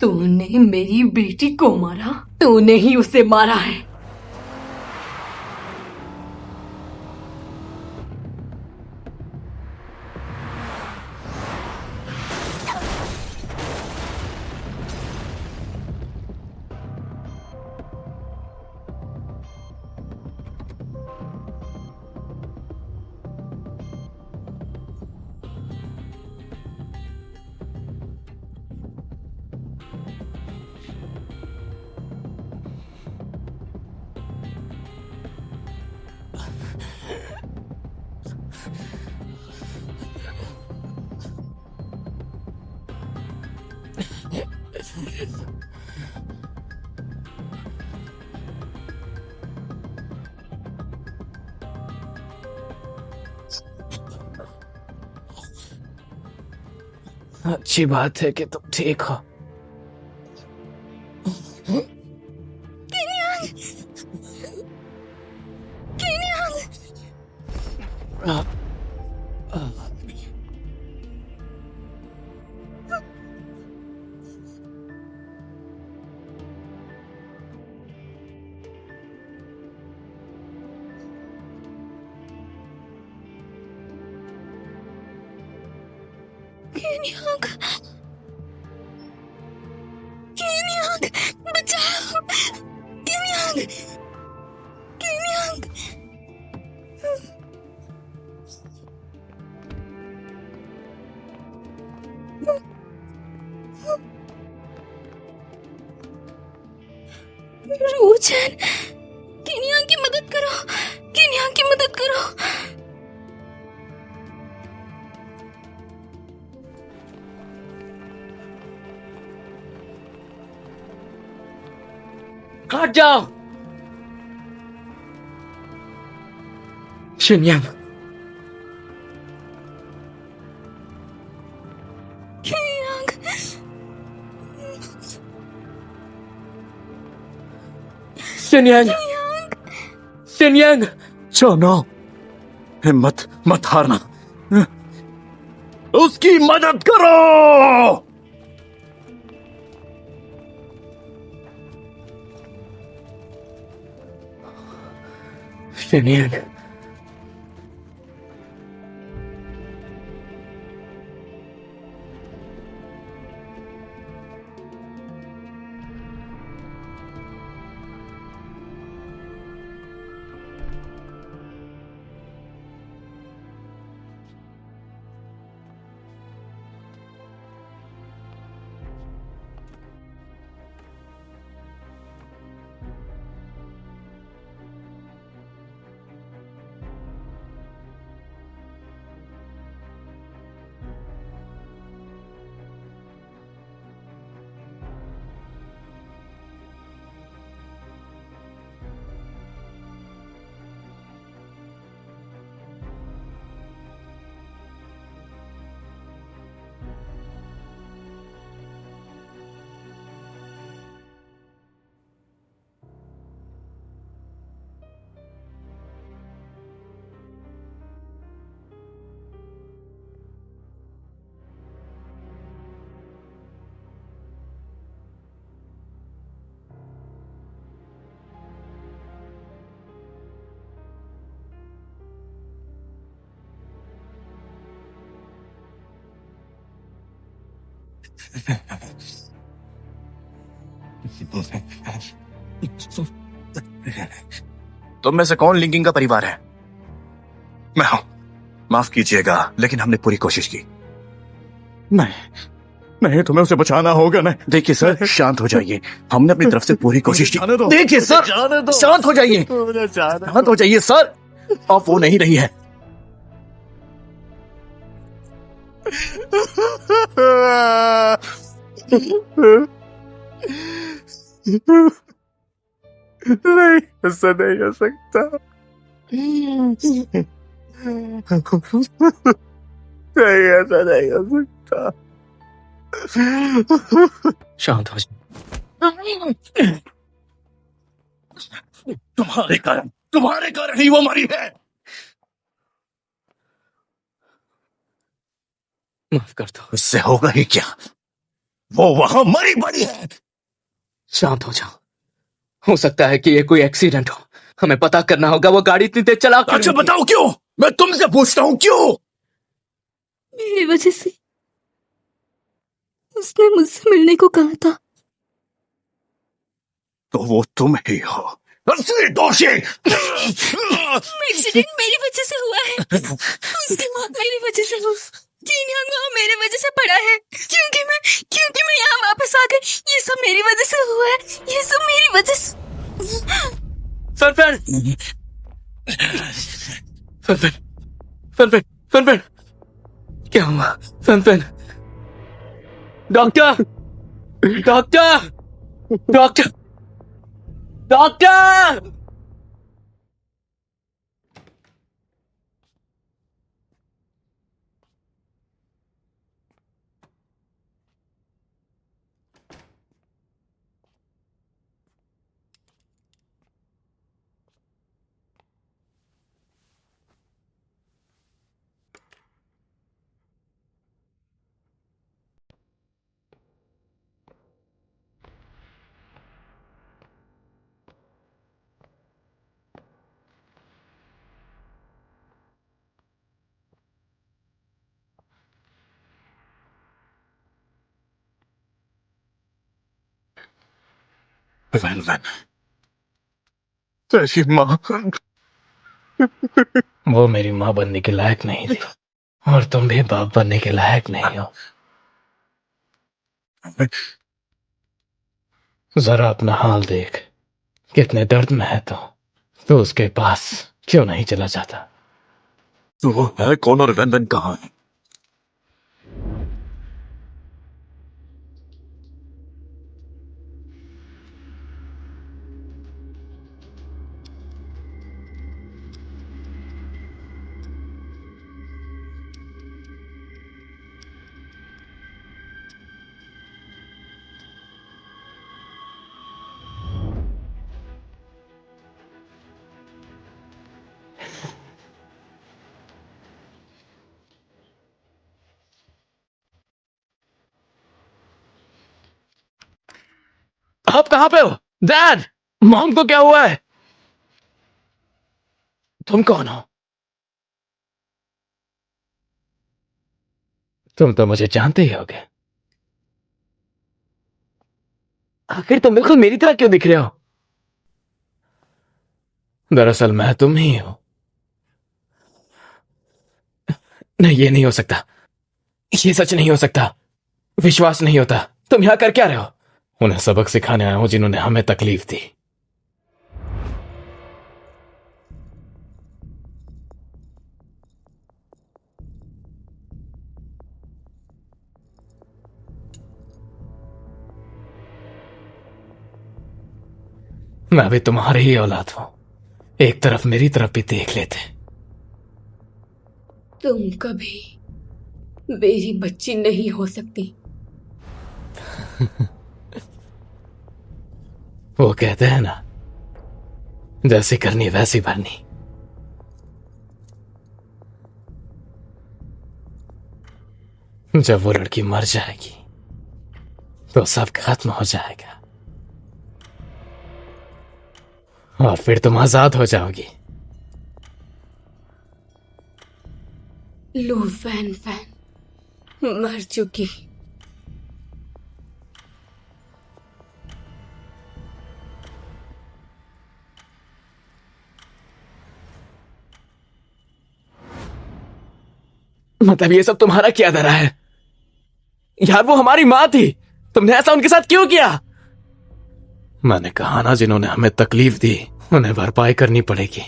तूने मेरी बेटी को मारा, तूने ही उसे मारा है। अच्छी बात है कि तुम ठीक हो। बचाओ, रूचन, किनियांग की मदद करो, किनियांग की मदद करो। हट जाओ। शिनयांग, किनियांग, शिनयांग, शिनयांग। चौनो, हिम्मत मत हारना, उसकी मदद करो। शिनयांग, तुम में से कौन लिंकिंग का परिवार है? मैं हूं। माफ कीजिएगा, लेकिन हमने पूरी कोशिश की। नहीं, तुम्हें उसे बचाना होगा। नहीं, देखिए सर, शांत हो जाइए। हमने अपनी तरफ से पूरी कोशिश की। देखिए सर, शांत हो जाइए, शांत हो जाइए सर। अब वो नहीं रही है। नहीं, ऐसा नहीं हो सकता। नहीं, ऐसा नहीं हो सकता। शांत हो जाओ। तुम्हारे कारण ही वो मरी है। माफ कर दो। उससे होगा ही क्या? वो वहां मरी पड़ी है। शांत हो जाओ। हो सकता है कि ये कोई एक्सीडेंट हो। हमें पता करना होगा वो गाड़ी इतनी तेज चला क्यों अच्छा रही थी। बताओ क्यों? मैं तुमसे पूछता हूं क्यों? मेरी वजह से उसने मुझसे मिलने को कहा था। तो वो तुम ही हो असली दोषी। एक्सीडेंट मेरी वजह से हुआ है। उसकी मौत मेरी वजह से हुई। कीनियांग वहाँ मेरी वजह से पड़ा है क्योंकि मैं यहाँ वापस आ गई। ये सब मेरी वजह से हुआ है। ये सब मेरी वजह से। फनफन फनफन फनफन फनफन क्या हुआ? फनफन डॉक्टर डॉक्टर डॉक्टर डॉक्टर वैन वैन तेरी माँ। वो मेरी माँ बनने के लायक नहीं थी और तुम भी बाप बनने के लायक नहीं हो। जरा अपना हाल देख, कितने दर्द में है तो उसके पास क्यों नहीं चला जाता? तो वो है कौन और वैन वैन कहाँ है? आप कहाँ पे हो? डैड, मॉम को क्या हुआ है? तुम कौन हो? तुम तो मुझे जानते ही होगे। आखिर तुम बिल्कुल मेरी तरह क्यों दिख रहे हो? दरअसल मैं तुम ही हूं। नहीं, ये नहीं हो सकता। ये सच नहीं हो सकता। विश्वास नहीं होता। तुम यहां कर क्या रहे हो? उन्हें सबक सिखाने आया हूं जिन्होंने हमें तकलीफ दी। मैं भी तुम्हारी ही औलाद हूं। एक तरफ मेरी तरफ भी देख लेते। तुम कभी मेरी बच्ची नहीं हो सकती। वो कहते हैं ना, जैसी करनी वैसी भरनी। जब वो लड़की मर जाएगी तो सब खत्म हो जाएगा और फिर तुम आजाद हो जाओगी। लो वैन वैन मर चुकी। मतलब ये सब तुम्हारा क्या धरा है? यार वो हमारी मां थी। तुमने ऐसा उनके साथ क्यों किया? मैंने कहा ना, जिन्होंने हमें तकलीफ दी उन्हें भरपाई करनी पड़ेगी।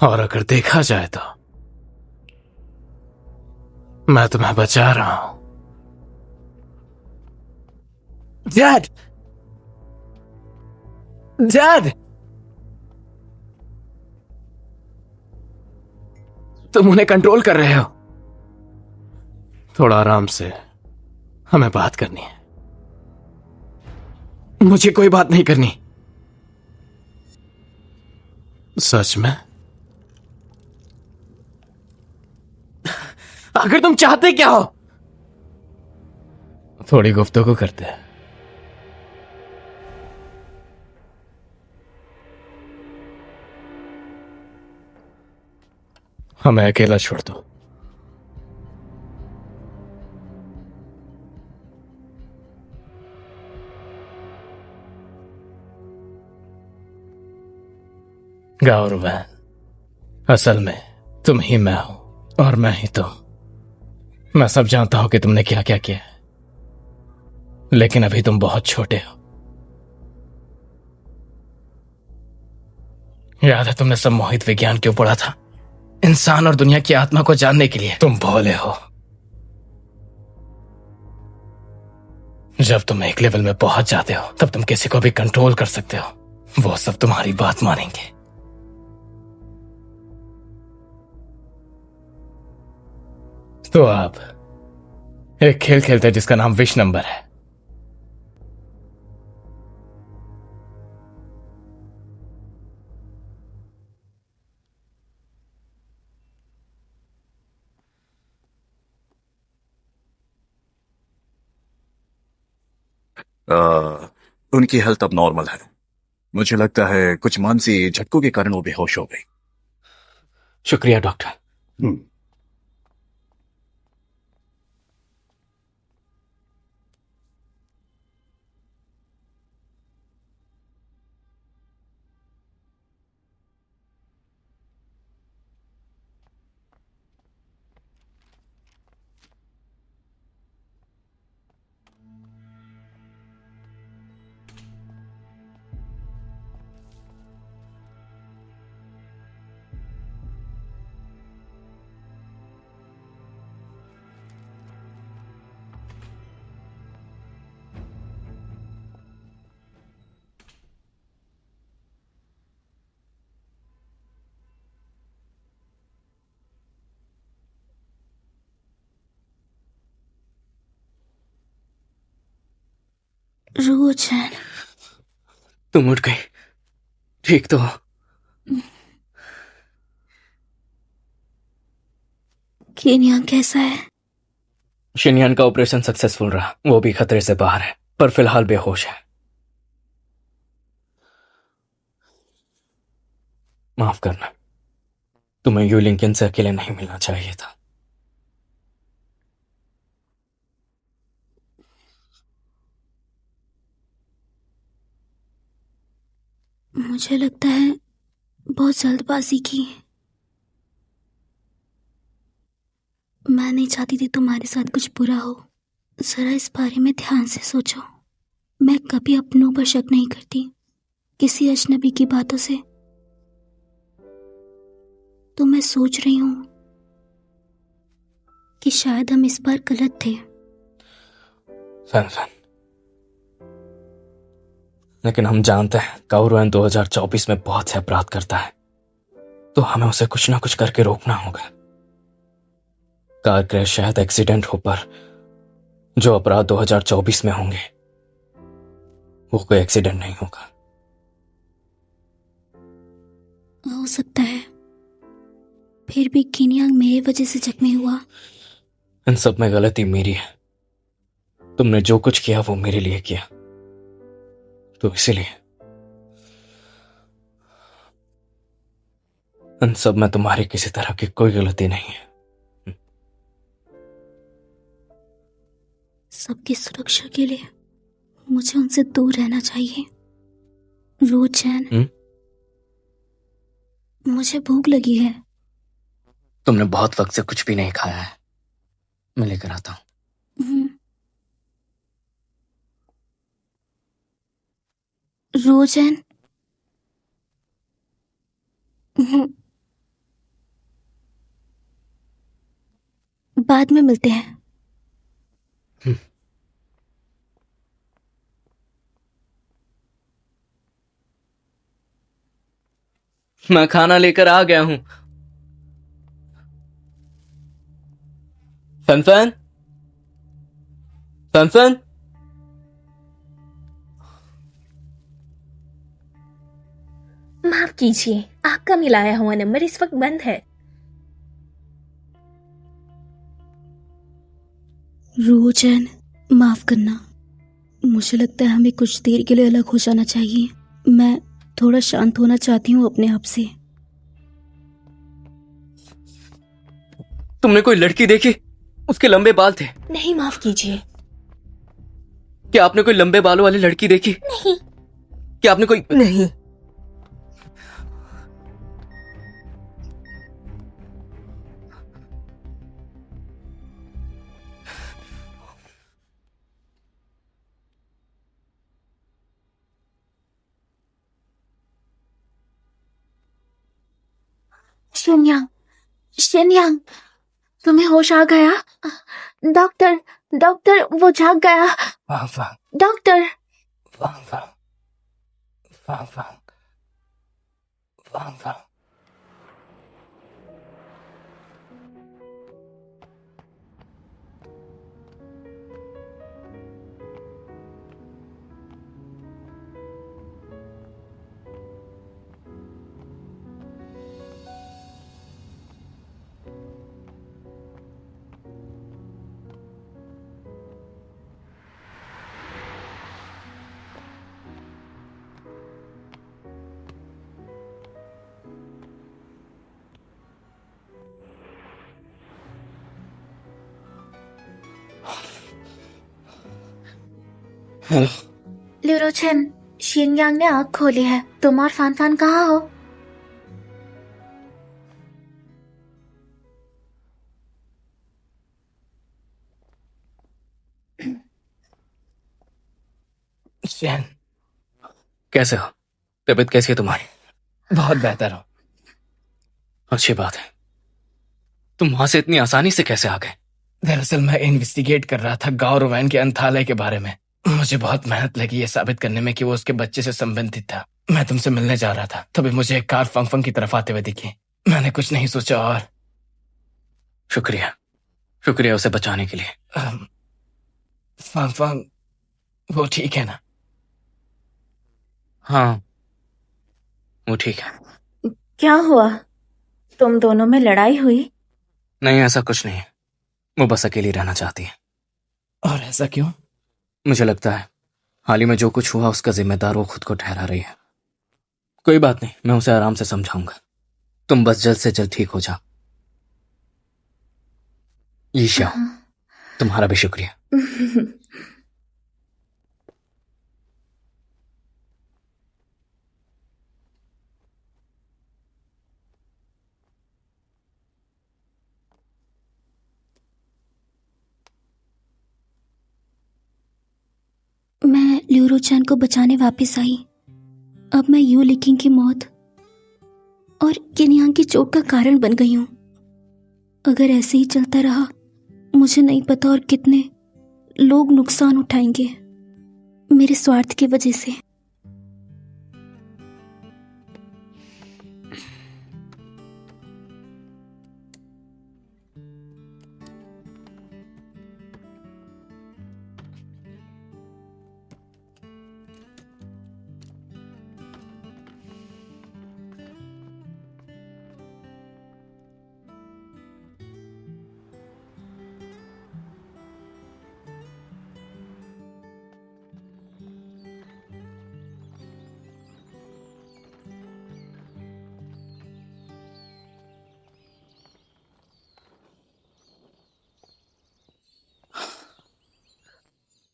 और अगर देखा जाए तो मैं तुम्हें बचा रहा हूं। डैड, डैड, तुम उन्हें कंट्रोल कर रहे हो। थोड़ा आराम से, हमें बात करनी है। मुझे कोई बात नहीं करनी। सच में? आखिर तुम चाहते क्या हो? थोड़ी गुफ्तगू करते हैं। हमें अकेला छोड़ दो। गौरव, असल में तुम ही मैं हूं और मैं ही तुम। मैं सब जानता हूं कि तुमने क्या क्या किया है, लेकिन अभी तुम बहुत छोटे हो। याद है तुमने सम्मोहित विज्ञान क्यों पढ़ा था? इंसान और दुनिया की आत्मा को जानने के लिए। तुम भोले हो। जब तुम एक लेवल में पहुंच जाते हो तब तुम किसी को भी कंट्रोल कर सकते हो। वो सब तुम्हारी बात मानेंगे। तो आप एक खेल खेलते हैं जिसका नाम विश नंबर है। उनकी हेल्थ अब नॉर्मल है। मुझे लगता है कुछ मानसी झटकों के कारण वो बेहोश हो गई। शुक्रिया डॉक्टर। रोचन, तुम उठ गई, ठीक तो हो? केनिया कैसा है? शिनयान का ऑपरेशन सक्सेसफुल रहा। वो भी खतरे से बाहर है, पर फिलहाल बेहोश है। माफ करना, तुम्हें यू लिंकन से अकेले नहीं मिलना चाहिए था। मुझे लगता है बहुत जल्दबाजी की। मैं नहीं चाहती थी तुम्हारे साथ कुछ बुरा हो। जरा इस बारे में ध्यान से सोचो। मैं कभी अपनों पर शक नहीं करती किसी अजनबी की बातों से। तो मैं सोच रही हूं कि शायद हम इस बार गलत थे। फैन लेकिन हम जानते हैं काउरुएन 2024 में बहुत से अपराध करता है, तो हमें उसे कुछ ना कुछ करके रोकना होगा। कार क्रैश, शायद एक्सीडेंट हो, पर जो अपराध 2024 में होंगे वो कोई एक्सीडेंट नहीं होगा। हो सकता है, फिर भी किनियांग मेरे वजह से जख्मी हुआ। इन सब में गलती मेरी है। तुमने जो कुछ किया वो मेरे लिए किया, तो इसीलिए इन सब में तुम्हारी किसी तरह की कोई गलती नहीं है। सबकी सुरक्षा के लिए मुझे उनसे दूर रहना चाहिए। रोचन, मुझे भूख लगी है। तुमने बहुत वक्त से कुछ भी नहीं खाया है, मैं लेकर आता हूं। रोजन, बाद में मिलते हैं। मैं खाना लेकर आ गया हूं। फनफन, फनफन, माफ कीजिए, आपका मिलाया हुआ नंबर इस वक्त बंद है। रोजन, माफ करना, मुझे लगता है हमें कुछ देर के लिए अलग हो जाना चाहिए। मैं थोड़ा शांत होना चाहती हूँ अपने आप से। तुमने कोई लड़की देखी? उसके लंबे बाल थे। नहीं, माफ कीजिए। क्या आपने कोई लंबे बालों वाली लड़की देखी? नहीं। क्या आपने कोई नहीं। शिनयांग, शिनयांग, तुम्हें होश आ गया? डॉक्टर, डॉक्टर, वो जाग गया। वांग वांग डॉक्टर, वांग वांग वांग वांग वांग वांग। हेलो। ल्यूरोचेन, शिनयांग ने आँख खोली है। तुम और फान फान कहाँ हो? चैन, कैसे हो? तबीयत कैसी है तुम्हारी? बहुत बेहतर हो। अच्छी बात है। तुम वहां से इतनी आसानी से कैसे आ गए? दरअसल मैं इन्वेस्टिगेट कर रहा था गांव रोवैन के अंथालय के बारे में। मुझे बहुत मेहनत लगी ये साबित करने में कि वो उसके बच्चे से संबंधित था। मैं तुमसे मिलने जा रहा था, तभी मुझे एक कार फंगफंग की तरफ आते हुए दिखी। मैंने कुछ नहीं सोचा और शुक्रिया, शुक्रिया उसे बचाने के लिए। फंगफंग वो ठीक है ना? हाँ, वो ठीक है। क्या हुआ? तुम दोनों में लड़ाई हुई? नहीं, ऐसा कुछ नहीं है। वो बस अकेली रहना चाहती है। और ऐसा क्यों? मुझे लगता है हाल ही में जो कुछ हुआ उसका जिम्मेदार वो खुद को ठहरा रही है। कोई बात नहीं, मैं उसे आराम से समझाऊंगा। तुम बस जल्द से जल्द ठीक हो जाओ। ईशा, तुम्हारा भी शुक्रिया। मैं ल्यूरोचैन को बचाने वापस आई। अब मैं यू लिकिंग की मौत और किन्यांग की चोट का कारण बन गई हूँ। अगर ऐसे ही चलता रहा, मुझे नहीं पता और कितने लोग नुकसान उठाएंगे मेरे स्वार्थ की वजह से।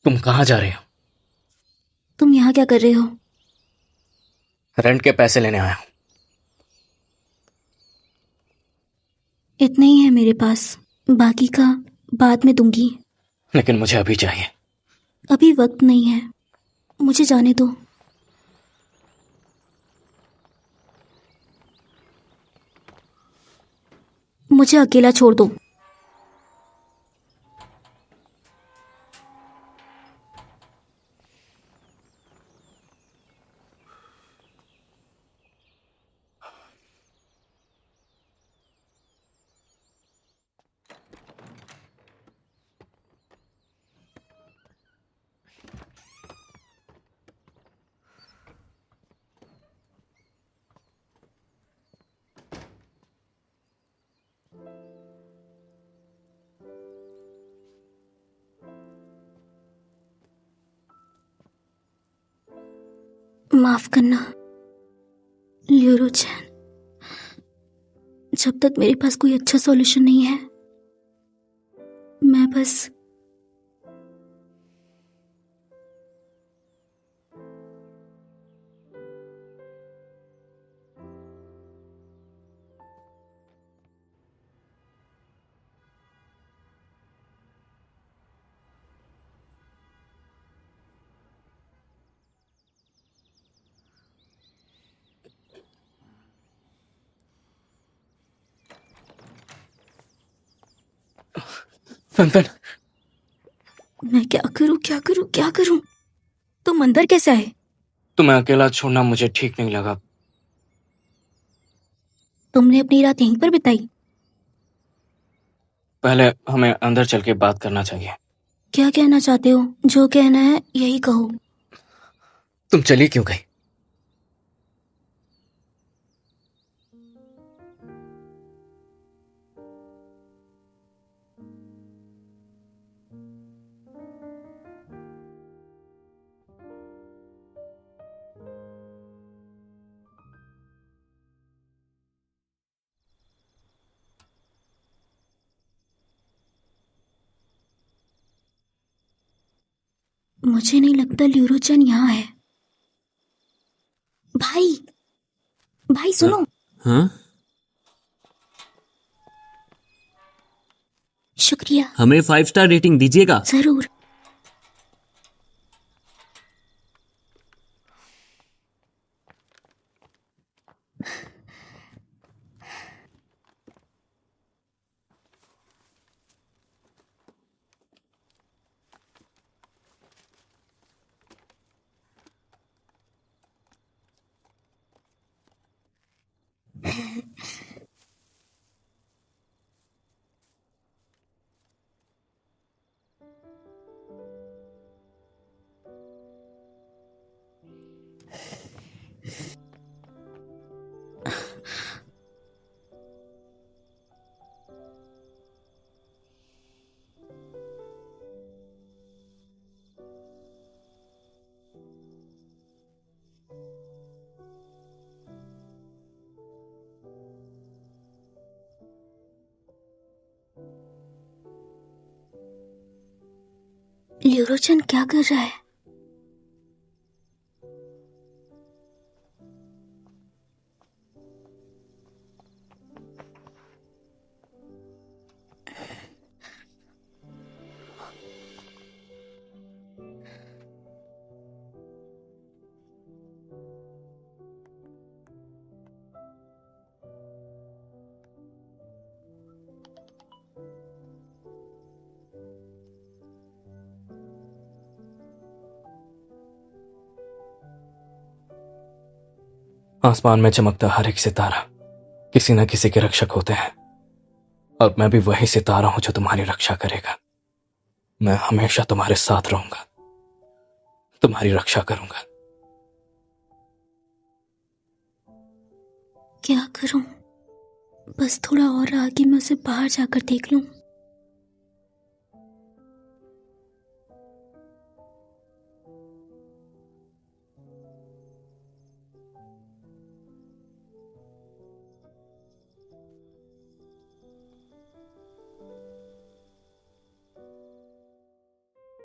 तुम कहाँ जा रहे हो? तुम यहाँ क्या कर रहे हो? रेंट के पैसे लेने आया हूं। इतने ही है मेरे पास, बाकी का बाद में दूंगी। लेकिन मुझे अभी चाहिए। अभी वक्त नहीं है, मुझे जाने दो। मुझे अकेला छोड़ दो। माफ करना ल्यूरो चैन, जब तक मेरे पास कोई अच्छा सॉल्यूशन नहीं है मैं बस फन, मैं क्या करूं क्या करूं क्या करूं? तुम अंदर कैसे आए? तुम्हें अकेला छोड़ना मुझे ठीक नहीं लगा। तुमने अपनी रात यहीं पर बिताई? पहले हमें अंदर चल के बात करना चाहिए। क्या कहना चाहते हो? जो कहना है यही कहो। तुम चली क्यों गई? मुझे नहीं लगता ल्यूरोचन यहाँ है। भाई भाई सुनो। हाँ, शुक्रिया। हमें 5 स्टार रेटिंग दीजिएगा। जरूर। ल्यूरोचन क्या कर रहा है? आसमान में चमकता हर एक सितारा किसी न किसी के रक्षक होते हैं, और मैं भी वही सितारा हूं जो तुम्हारी रक्षा करेगा। मैं हमेशा तुम्हारे साथ रहूंगा, तुम्हारी रक्षा करूंगा। क्या करूं? बस थोड़ा और आगे मैं उसे बाहर जाकर देख लूं।